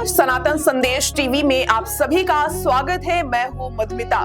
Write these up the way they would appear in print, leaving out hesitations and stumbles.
नमस्कार, सनातन संदेश टीवी में आप सभी का स्वागत है। मैं हूं मधुमिता।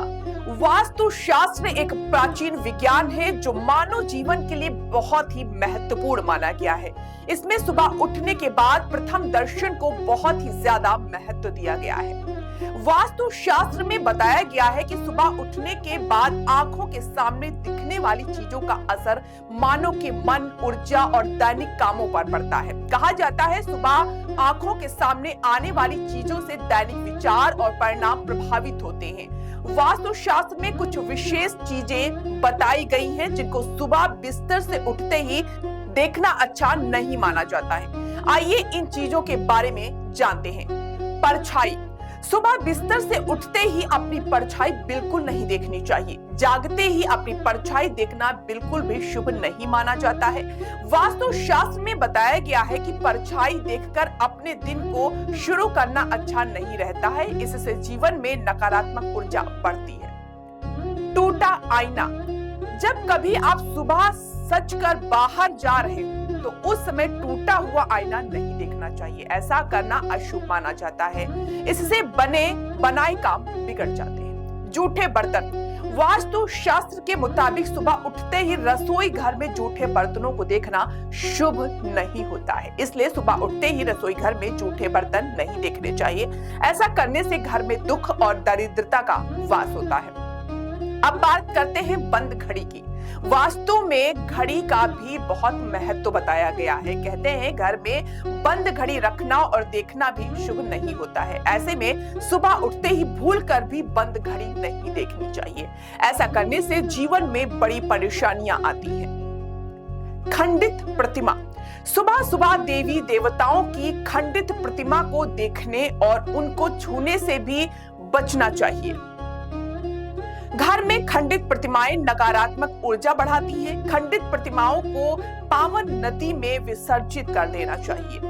वास्तु शास्त्र एक प्राचीन विज्ञान है जो मानव जीवन के लिए बहुत ही महत्वपूर्ण माना गया है। इसमें सुबह उठने के बाद प्रथम दर्शन को बहुत ही ज्यादा महत्व दिया गया है। वास्तु शास्त्र में बताया गया है कि सुबह उठने के बाद आंखों के सामने दिखने वाली चीजों का असर मानव के मन, ऊर्जा और दैनिक कामों पर पड़ता है। कहा जाता है सुबह आंखों के सामने आने वाली चीजों से दैनिक विचार और परिणाम प्रभावित होते हैं। वास्तु शास्त्र में कुछ विशेष चीजें बताई गई हैं जिनको सुबह बिस्तर से उठते ही देखना अच्छा नहीं माना जाता है। आइए इन चीजों के बारे में जानते हैं। परछाई, सुबह बिस्तर से उठते ही अपनी परछाई बिल्कुल नहीं देखनी चाहिए। जागते ही अपनी परछाई देखना बिल्कुल भी शुभ नहीं माना जाता है। वास्तु शास्त्र में बताया गया है कि परछाई देखकर अपने दिन को शुरू करना अच्छा नहीं रहता है। इससे जीवन में नकारात्मक ऊर्जा बढ़ती है। टूटा आईना, जब कभी आप सुबह सजकर बाहर जा रहे हो तो उस समय टूटा हुआ आईना नहीं देखना चाहिए। ऐसा करना अशुभ माना जाता है। इससे बनाए काम बिगड़ जाते हैं। जूठे बर्तन, वास्तु शास्त्र के मुताबिक सुबह उठते ही रसोई घर में जूठे बर्तनों को देखना शुभ नहीं होता है। इसलिए सुबह उठते ही रसोई घर में जूठे बर्तन नहीं देखने चाहिए। ऐसा करने से घर में दुख और दरिद्रता का वास होता है। अब बात करते हैं बंद घड़ी की। वास्तु में घड़ी का भी बहुत महत्व बताया गया है। कहते हैं घर में बंद घड़ी रखना और देखना भी शुभ नहीं होता है। ऐसे में सुबह उठते ही भूलकर भी बंद घड़ी नहीं देखनी चाहिए। ऐसा करने से जीवन में बड़ी परेशानियां आती हैं। खंडित प्रतिमा, सुबह सुबह देवी देवताओं की खंडित प्रतिमा को देखने और उनको छूने से भी बचना चाहिए। घर में खंडित प्रतिमाएं नकारात्मक ऊर्जा बढ़ाती हैं। खंडित प्रतिमाओं को पावन नदी में विसर्जित कर देना चाहिए।